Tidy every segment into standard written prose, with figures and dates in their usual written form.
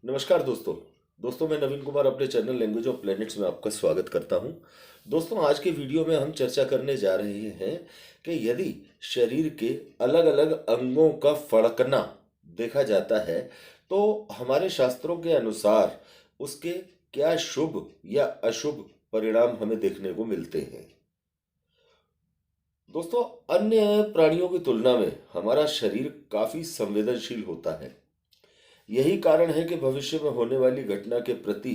नमस्कार दोस्तों मैं नवीन कुमार अपने चैनल लैंग्वेज ऑफ प्लैनेट्स में आपका स्वागत करता हूं। दोस्तों आज के वीडियो में हम चर्चा करने जा रहे हैं कि यदि शरीर के अलग अलग अंगों का फड़कना देखा जाता है तो हमारे शास्त्रों के अनुसार उसके क्या शुभ या अशुभ परिणाम हमें देखने को मिलते हैं। दोस्तों अन्य प्राणियों की तुलना में हमारा शरीर काफी संवेदनशील होता है। यही कारण है कि भविष्य में होने वाली घटना के प्रति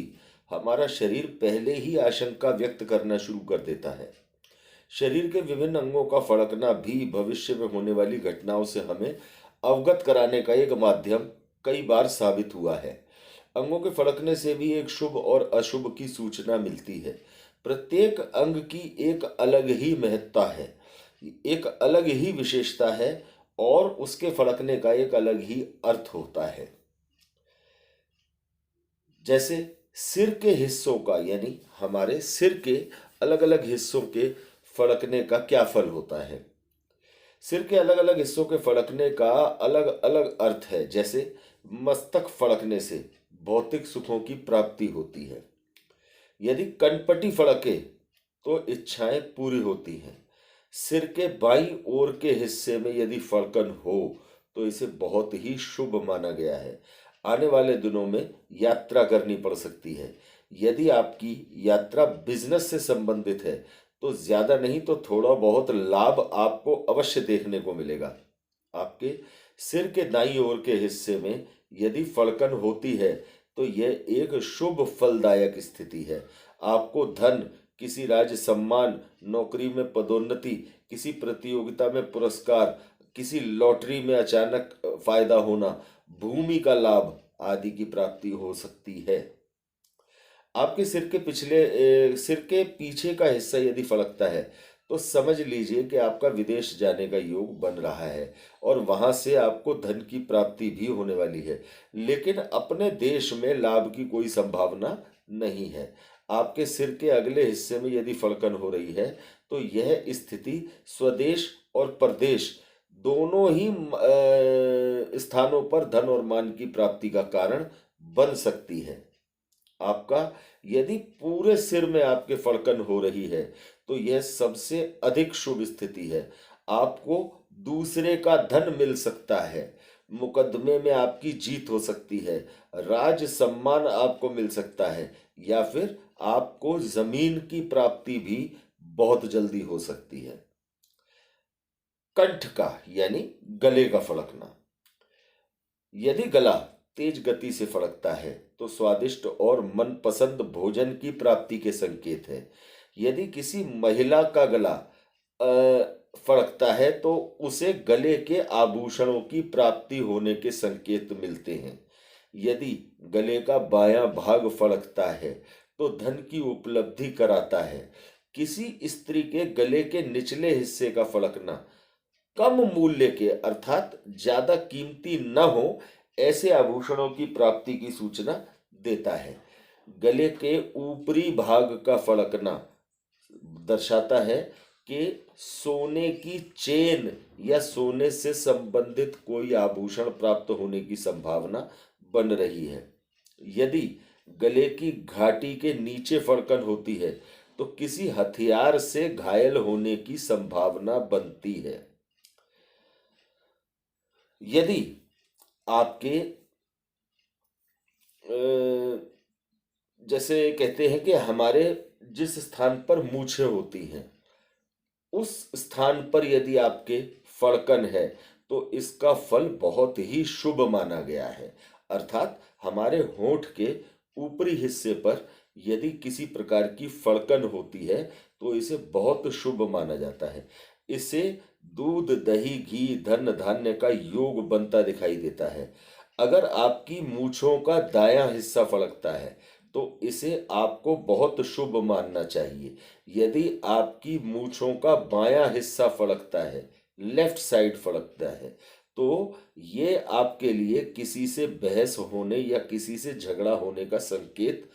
हमारा शरीर पहले ही आशंका व्यक्त करना शुरू कर देता है। शरीर के विभिन्न अंगों का फड़कना भी भविष्य में होने वाली घटनाओं से हमें अवगत कराने का एक माध्यम कई बार साबित हुआ है। अंगों के फड़कने से भी एक शुभ और अशुभ की सूचना मिलती है। प्रत्येक अंग की एक अलग ही महत्ता है, एक अलग ही विशेषता है और उसके फड़कने का एक अलग ही अर्थ होता है। जैसे सिर के हिस्सों का यानी हमारे सिर के अलग अलग हिस्सों के फड़कने का क्या फल होता है। सिर के अलग अलग हिस्सों के फड़कने का अलग अलग अर्थ है। जैसे मस्तक फड़कने से भौतिक सुखों की प्राप्ति होती है। यदि कनपटी फड़के तो इच्छाएं पूरी होती हैं। सिर के बाईं ओर के हिस्से में यदि फड़कन हो तो इसे बहुत ही शुभ माना गया है। आने वाले दिनों में यात्रा करनी पड़ सकती है। यदि आपकी यात्रा बिजनेस से संबंधित है तो ज्यादा नहीं तो थोड़ा बहुत लाभ आपको अवश्य देखने को मिलेगा। आपके सिर के दाईं ओर के हिस्से में यदि फड़कन होती है तो यह एक शुभ फलदायक स्थिति है। आपको धन, किसी राज्य सम्मान, नौकरी में पदोन्नति, किसी प्रतियोगिता में पुरस्कार, किसी लॉटरी में अचानक फायदा होना, भूमि का लाभ आदि की प्राप्ति हो सकती है। आपके सिर के पीछे का हिस्सा यदि फड़कता है तो समझ लीजिए कि आपका विदेश जाने का योग बन रहा है और वहां से आपको धन की प्राप्ति भी होने वाली है, लेकिन अपने देश में लाभ की कोई संभावना नहीं है। आपके सिर के अगले हिस्से में यदि फड़कन हो रही है तो यह स्थिति स्वदेश और परदेश दोनों ही स्थानों पर धन और मान की प्राप्ति का कारण बन सकती है। आपका यदि पूरे सिर में आपके फड़कन हो रही है तो यह सबसे अधिक शुभ स्थिति है। आपको दूसरे का धन मिल सकता है, मुकदमे में आपकी जीत हो सकती है, राज सम्मान आपको मिल सकता है या फिर आपको जमीन की प्राप्ति भी बहुत जल्दी हो सकती है। कंठ का यानी गले का फड़कना। यदि गला तेज गति से फड़कता है तो स्वादिष्ट और मनपसंद भोजन की प्राप्ति के संकेत है। यदि किसी महिला का गला फड़कता है तो उसे गले के आभूषणों की प्राप्ति होने के संकेत मिलते हैं। यदि गले का बायां भाग फड़कता है तो धन की उपलब्धि कराता है। किसी स्त्री के गले के निचले हिस्से का फड़कना कम मूल्य के अर्थात ज्यादा कीमती न हो ऐसे आभूषणों की प्राप्ति की सूचना देता है। गले के ऊपरी भाग का फड़कना दर्शाता है कि सोने की चेन या सोने से संबंधित कोई आभूषण प्राप्त होने की संभावना बन रही है। यदि गले की घाटी के नीचे फड़कन होती है तो किसी हथियार से घायल होने की संभावना बनती है। यदि आपके जैसे कहते हैं कि हमारे जिस स्थान पर मूछें होती हैं उस स्थान पर यदि आपके फड़कन है तो इसका फल बहुत ही शुभ माना गया है। अर्थात हमारे होंठ के ऊपरी हिस्से पर यदि किसी प्रकार की फड़कन होती है तो इसे बहुत शुभ माना जाता है। इससे दूध, दही, घी, धन धान्य का योग बनता दिखाई देता है। अगर आपकी मूछों का दायां हिस्सा फड़कता है तो इसे आपको बहुत शुभ मानना चाहिए। यदि आपकी मूछों का बायां हिस्सा फड़कता है, लेफ्ट साइड फड़कता है, तो ये आपके लिए किसी से बहस होने या किसी से झगड़ा होने का संकेत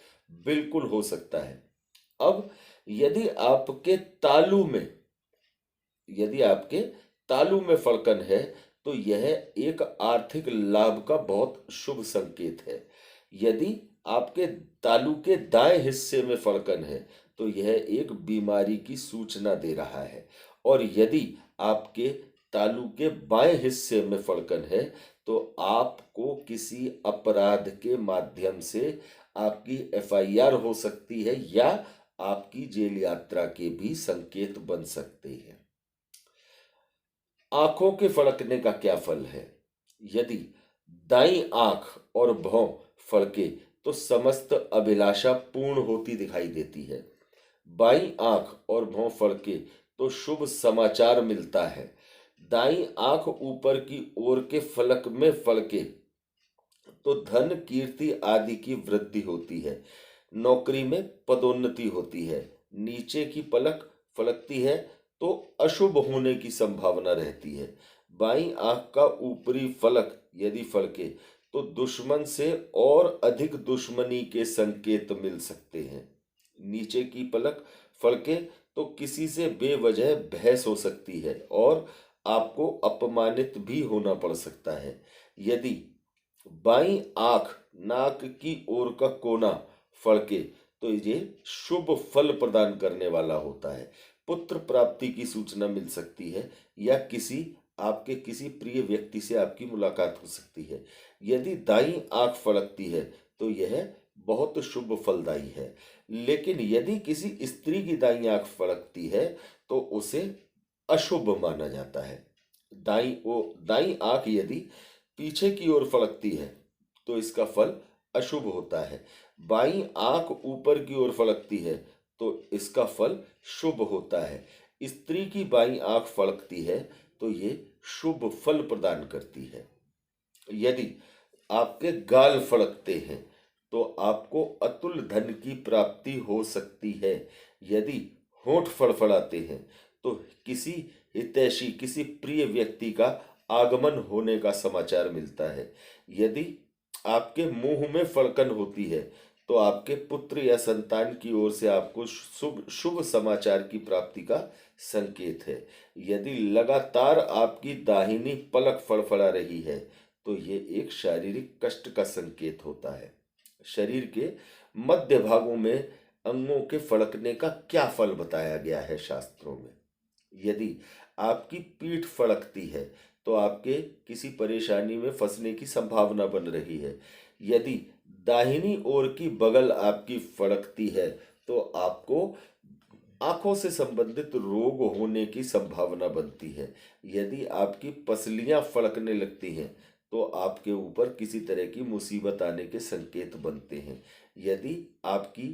बिल्कुल हो सकता है। अब यदि आपके तालू में यदि आपके तालू में फड़कन है तो यह एक आर्थिक लाभ का बहुत शुभ संकेत है। यदि आपके तालू के दाएं हिस्से में फड़कन है तो यह एक बीमारी की सूचना दे रहा है। और यदि आपके तालू के बाएं हिस्से में फड़कन है तो आपको किसी अपराध के माध्यम से आपकी एफआईआर हो सकती है या आपकी जेल यात्रा के भी संकेत बन सकते हैं। आंखों के फड़कने का क्या फल है? यदि दाईं आंख और भौं फड़के तो समस्त अभिलाषा पूर्ण होती दिखाई देती है। बाईं आंख और भौं फड़के तो शुभ समाचार मिलता है। दाईं आंख ऊपर की ओर के फलक में फड़के तो धन कीर्ति आदि की वृद्धि होती है। नौकरी में पदोन्नति होती है। नीचे की पलक फलकती है तो अशुभ होने की संभावना रहती है। बाईं आंख का ऊपरी फलक यदि फलके तो दुश्मन से और अधिक दुश्मनी के संकेत मिल सकते हैं। नीचे की पलक फलके तो किसी से बेवजह बहस हो सकती है और आपको अपमानित भी होना पड़ सकता है। यदि बाईं आंख नाक की ओर का कोना फड़के तो ये शुभ फल प्रदान करने वाला होता है। पुत्र प्राप्ति की सूचना मिल सकती है या आपके किसी प्रिय व्यक्ति से आपकी मुलाकात हो सकती है। यदि दाईं आंख फड़कती है तो यह बहुत शुभ फलदायी है। लेकिन यदि किसी स्त्री की दाईं आंख फड़कती है तो उसे अशुभ माना जाता है। दाईं आंख यदि पीछे की ओर फलकती है तो इसका फल अशुभ होता है। बाईं आंख ऊपर की ओर फलकती है तो इसका फल शुभ होता है। स्त्री की बाईं आंख फलकती है तो ये शुभ फल प्रदान करती है। यदि आपके गाल फड़कते हैं तो आपको अतुल धन की प्राप्ति हो सकती है। यदि होंठ फड़फड़ाते हैं तो किसी हितैषी किसी प्रिय व्यक्ति का आगमन होने का समाचार मिलता है। यदि आपके मुंह में फड़कन होती है तो आपके पुत्र या संतान की ओर से आपको शुभ शुभ समाचार की प्राप्ति का संकेत है। यदि लगातार आपकी दाहिनी पलक फड़फड़ा रही है तो ये एक शारीरिक कष्ट का संकेत होता है। शरीर के मध्य भागों में अंगों के फड़कने का क्या फल बताया गया है शास्त्रों में? यदि आपकी पीठ फड़कती है तो आपके किसी परेशानी में फंसने की संभावना बन रही है। यदि दाहिनी ओर की बगल आपकी फड़कती है तो आपको आंखों से संबंधित रोग होने की संभावना बनती है। यदि आपकी पसलियां फड़कने लगती हैं तो आपके ऊपर किसी तरह की मुसीबत आने के संकेत बनते हैं। यदि आपकी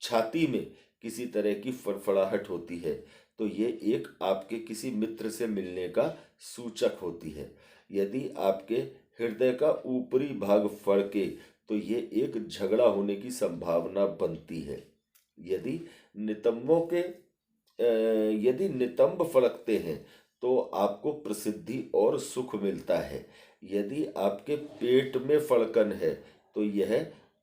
छाती में किसी तरह की फड़फड़ाहट होती है तो ये एक आपके किसी मित्र से मिलने का सूचक होती है। यदि आपके हृदय का ऊपरी भाग फड़के तो ये एक झगड़ा होने की संभावना बनती है। यदि नितंबों के यदि नितंब फड़कते हैं तो आपको प्रसिद्धि और सुख मिलता है। यदि आपके पेट में फड़कन है तो यह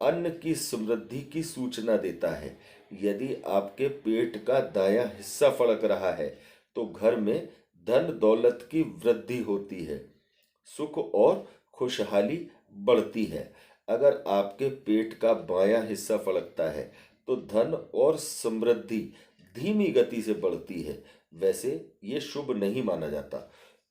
अन्न की समृद्धि की सूचना देता है। यदि आपके पेट का दायां हिस्सा फड़क रहा है तो घर में धन दौलत की वृद्धि होती है, सुख और खुशहाली बढ़ती है। अगर आपके पेट का बायां हिस्सा फड़कता है तो धन और समृद्धि धीमी गति से बढ़ती है। वैसे ये शुभ नहीं माना जाता।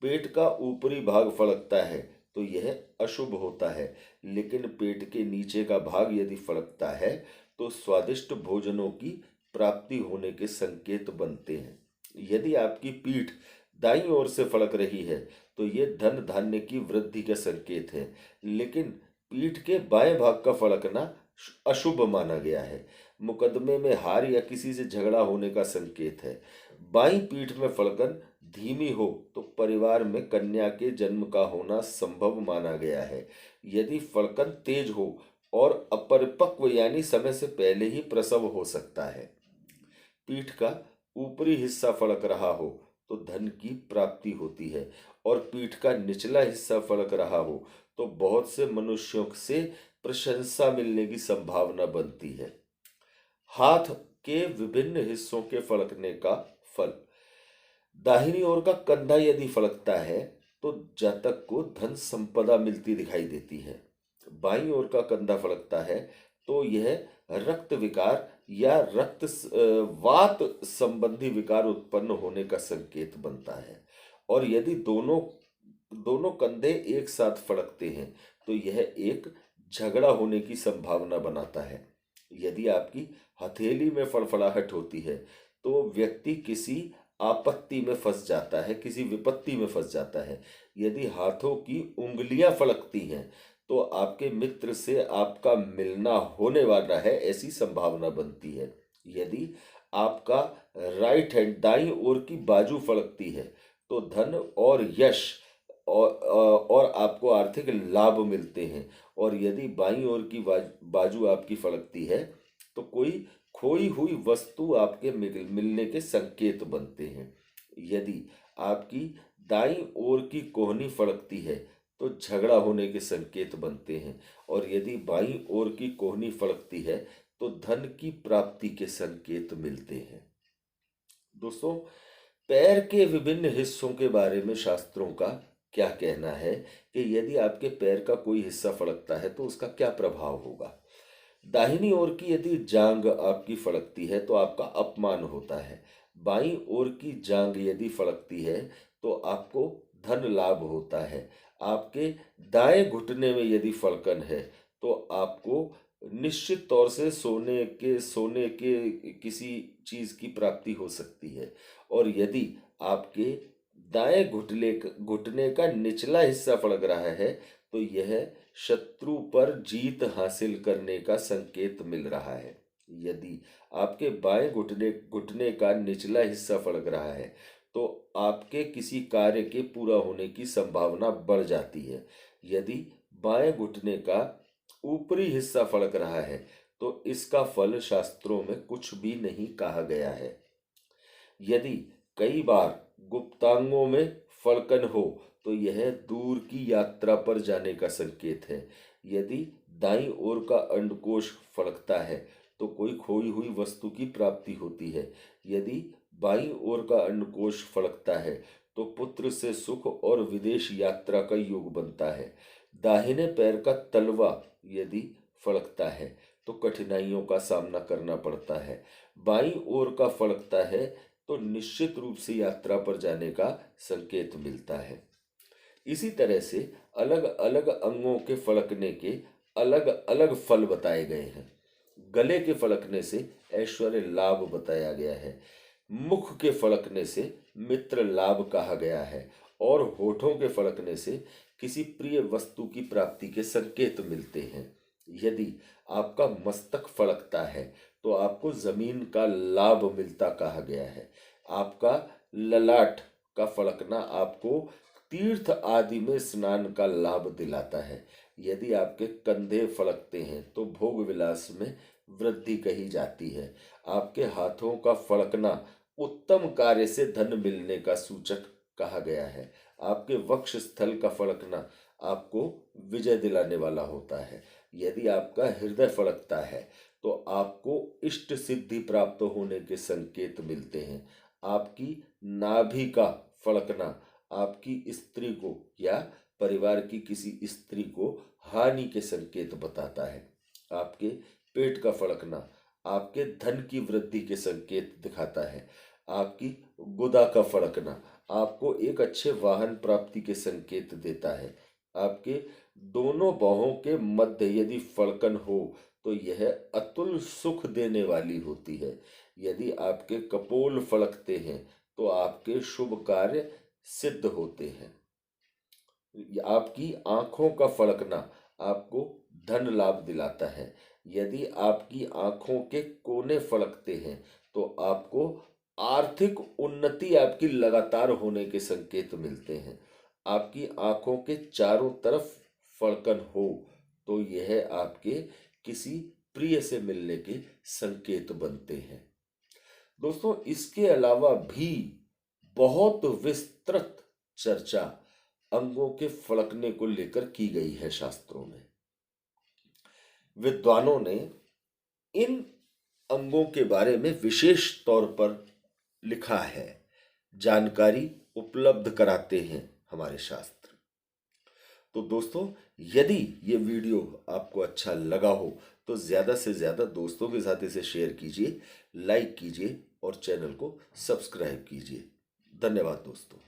पेट का ऊपरी भाग फड़कता है तो यह अशुभ होता है। लेकिन पेट के नीचे का भाग यदि फड़कता है तो स्वादिष्ट भोजनों की प्राप्ति होने के संकेत बनते हैं। यदि आपकी पीठ दाईं ओर से फड़क रही है तो यह धन धान्य की वृद्धि का संकेत है। लेकिन पीठ के बाएं भाग का फड़कना अशुभ माना गया है, मुकदमे में हार या किसी से झगड़ा होने का संकेत है। बाईं पीठ में फड़कन धीमी हो तो परिवार में कन्या के जन्म का होना संभव माना गया है। यदि फड़कन तेज हो और अपरिपक्व यानी समय से पहले ही प्रसव हो सकता है। पीठ का ऊपरी हिस्सा फड़क रहा हो तो धन की प्राप्ति होती है और पीठ का निचला हिस्सा फड़क रहा हो तो बहुत से मनुष्यों से प्रशंसा मिलने की संभावना बनती है। हाथ के विभिन्न हिस्सों के फड़कने का फल। दाहिनी ओर का कंधा यदि फड़कता है तो जातक को धन संपदा मिलती दिखाई देती है। बाईं ओर का कंधा फड़कता है तो यह रक्त विकार या वात संबंधी विकार उत्पन्न होने का संकेत बनता है। और यदि दोनों दोनों कंधे एक साथ फड़कते हैं तो यह एक झगड़ा होने की संभावना बनाता है। यदि आपकी हथेली में फड़फड़ाहट होती है तो व्यक्ति किसी आपत्ति में फंस जाता है, किसी विपत्ति में फंस जाता है। यदि हाथों की उंगलियां फड़कती हैं तो आपके मित्र से आपका मिलना होने वाला है, ऐसी संभावना बनती है। यदि आपका राइट हैंड दाईं ओर की बाजू फड़कती है तो धन और यश और आपको आर्थिक लाभ मिलते हैं। और यदि बाईं ओर की बाजू आपकी फड़कती है तो कोई खोई हुई वस्तु आपके मिलने के संकेत बनते हैं। यदि आपकी दाईं ओर की कोहनी फड़कती है तो झगड़ा होने के संकेत बनते हैं। और यदि बाईं ओर की कोहनी फड़कती है तो धन की प्राप्ति के संकेत मिलते हैं। दोस्तों, पैर के विभिन्न हिस्सों के बारे में शास्त्रों का क्या कहना है कि यदि आपके पैर का कोई हिस्सा फड़कता है तो उसका क्या प्रभाव होगा। दाहिनी ओर की यदि जांग आपकी फड़कती है तो आपका अपमान होता है। बाईं ओर की जांग यदि फड़कती है तो आपको धन लाभ होता है। आपके दाएं घुटने में यदि फड़कन है तो आपको निश्चित तौर से सोने के किसी चीज की प्राप्ति हो सकती है। और यदि आपके दाएं घुटने का निचला हिस्सा फड़क रहा है तो यह शत्रु पर जीत हासिल करने का संकेत मिल रहा है। यदि आपके बाएं घुटने घुटने का निचला हिस्सा फड़क रहा है तो आपके किसी कार्य के पूरा होने की संभावना बढ़ जाती है। यदि बाएं घुटने का ऊपरी हिस्सा फड़क रहा है तो इसका फल शास्त्रों में कुछ भी नहीं कहा गया है। यदि कई बार गुप्तांगों में फड़कन हो तो यह दूर की यात्रा पर जाने का संकेत है। यदि दाईं ओर का अंडकोश फड़कता है तो कोई खोई हुई वस्तु की प्राप्ति होती है। यदि बाईं ओर का अंडकोश फड़कता है तो पुत्र से सुख और विदेश यात्रा का योग बनता है। दाहिने पैर का तलवा यदि फड़कता है तो कठिनाइयों का सामना करना पड़ता है। बाईं ओर का फड़कता है तो निश्चित रूप से यात्रा पर जाने का संकेत मिलता है। इसी तरह से अलग अलग अंगों के फड़कने के अलग अलग फल बताए गए हैं। गले के फड़कने से ऐश्वर्य लाभ बताया गया है। मुख के फड़कने से मित्र लाभ कहा गया है। और होठों के फड़कने से किसी प्रिय वस्तु की प्राप्ति के संकेत मिलते हैं। यदि आपका मस्तक फड़कता है तो आपको जमीन का लाभ मिलता कहा गया है। आपका ललाट का फड़कना आपको तीर्थ आदि में स्नान का लाभ दिलाता है। यदि आपके कंधे फड़कते हैं तो भोग विलास में वृद्धि कही जाती है। आपके हाथों का फड़कना उत्तम कार्य से धन मिलने का सूचक कहा गया है। आपके वक्ष स्थल का फड़कना आपको विजय दिलाने वाला होता है। यदि आपका हृदय फड़कता है तो आपको इष्ट सिद्धि प्राप्त होने के संकेत मिलते हैं। आपकी नाभि का फड़कना आपकी स्त्री को या परिवार की किसी स्त्री को हानि के संकेत बताता है। आपके पेट का फड़कना आपके धन की वृद्धि के संकेत दिखाता है। आपकी गुदा का फड़कना आपको एक अच्छे वाहन प्राप्ति के संकेत देता है। आपके दोनों बाहों के मध्य यदि फड़कन हो तो यह अतुल सुख देने वाली होती है। यदि आपके कपोल फड़कते हैं तो आपके शुभ कार्य सिद्ध होते हैं। आपकी आंखों का फड़कना आपको धन लाभ दिलाता है। यदि आपकी आंखों के कोने फड़कते हैं तो आपको आर्थिक उन्नति आपकी लगातार होने के संकेत मिलते हैं। आपकी आंखों के चारों तरफ फड़कन हो तो यह आपके किसी प्रिय से मिलने के संकेत बनते हैं। दोस्तों, इसके अलावा भी बहुत विस्तृत चर्चा अंगों के फड़कने को लेकर की गई है शास्त्रों में। विद्वानों ने इन अंगों के बारे में विशेष तौर पर लिखा है, जानकारी उपलब्ध कराते हैं हमारे शास्त्र। तो दोस्तों, यदि ये वीडियो आपको अच्छा लगा हो तो ज़्यादा से ज़्यादा दोस्तों के साथ इसे शेयर कीजिए, लाइक कीजिए और चैनल को सब्सक्राइब कीजिए। धन्यवाद दोस्तों।